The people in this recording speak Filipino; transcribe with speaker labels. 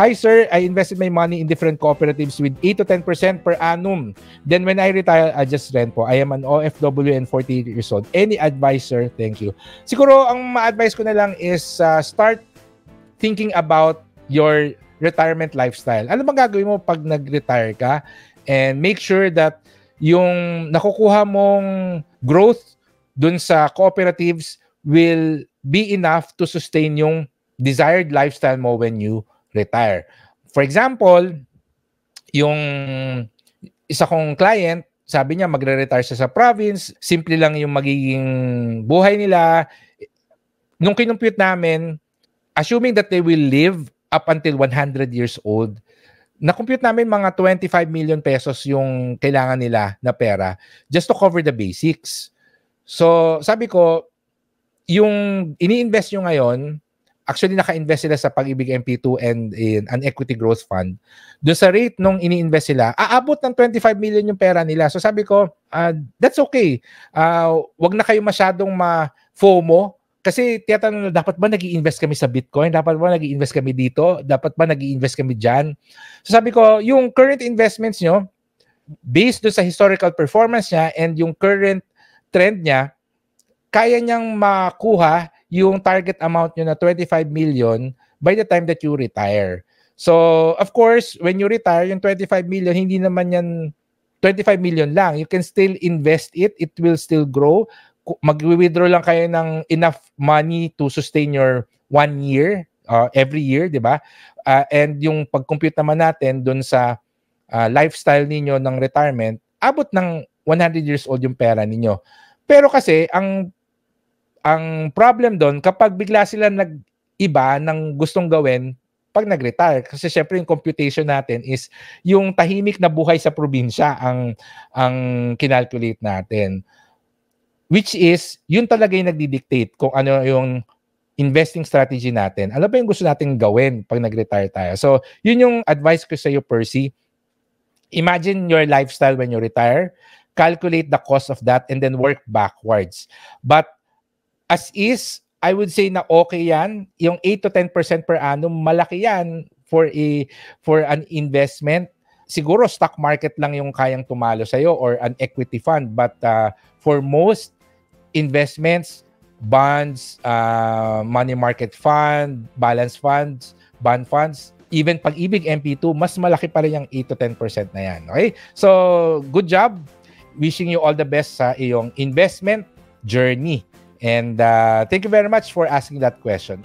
Speaker 1: Hi sir, I invested my money in different cooperatives with 8 to 10% per annum. Then when I retire, I just rent po. I am an OFW and 40 years old. Any advice, sir? Thank you. Siguro, ang ma-advise ko na lang is start thinking about your retirement lifestyle. Ano bang gagawin mo pag nag-retire ka? And make sure that yung nakukuha mong growth dun sa cooperatives will be enough to sustain yung desired lifestyle mo when you retire. For example, yung isa kong client, sabi niya magre-retire siya sa province, simple lang yung magiging buhay nila. Nung kinumpute namin, assuming that they will live up until 100 years old, na-compute namin mga 25 million pesos yung kailangan nila na pera just to cover the basics. So, sabi ko, yung ini-invest nyo ngayon, actually, naka-invest sila sa Pag-ibig MP2 and in an equity growth fund. Doon sa rate nung ini-invest sila, aabot ng 25 million yung pera nila. So sabi ko, that's okay. Wag na kayo masyadong ma-FOMO. Kasi tiyatanong na, dapat ba nag-i-invest kami sa Bitcoin? Dapat ba nag-i-invest kami dito? Dapat ba nag-i-invest kami dyan? So sabi ko, yung current investments nyo, based doon sa historical performance niya and yung current trend niya, kaya niyang makuha yung target amount nyo na 25 million by the time that you retire. So, of course, when you retire, yung 25 million, hindi naman yan 25 million lang. You can still invest it. It will still grow. Mag-withdraw lang kayo ng enough money to sustain your 1 year, every year, di ba? And yung pag-compute naman natin dun sa lifestyle ninyo ng retirement, abot ng 100 years old yung pera ninyo. Pero kasi, ang problem doon, kapag bigla sila nag-iba ng gustong gawin pag nag-retire, kasi syempre yung computation natin is yung tahimik na buhay sa probinsya ang kinalculate natin. Which is, yun talaga yung nagdi-dictate kung ano yung investing strategy natin. Ano ba yung gusto natin gawin pag nag-retire tayo? So, yun yung advice ko sa iyo, Percy. Imagine your lifestyle when you retire, calculate the cost of that, and then work backwards. But as is, I would say na okay yan. Yung 8 to 10% per annum, malaki yan for an investment. Siguro stock market lang yung kayang tumalo sa'yo or an equity fund. But for most investments, bonds, money market fund, balance funds, bond funds, even Pag-ibig MP2, mas malaki pa rin yung 8 to 10% na yan. Okay? So, good job. Wishing you all the best sa iyong investment journey. And thank you very much for asking that question.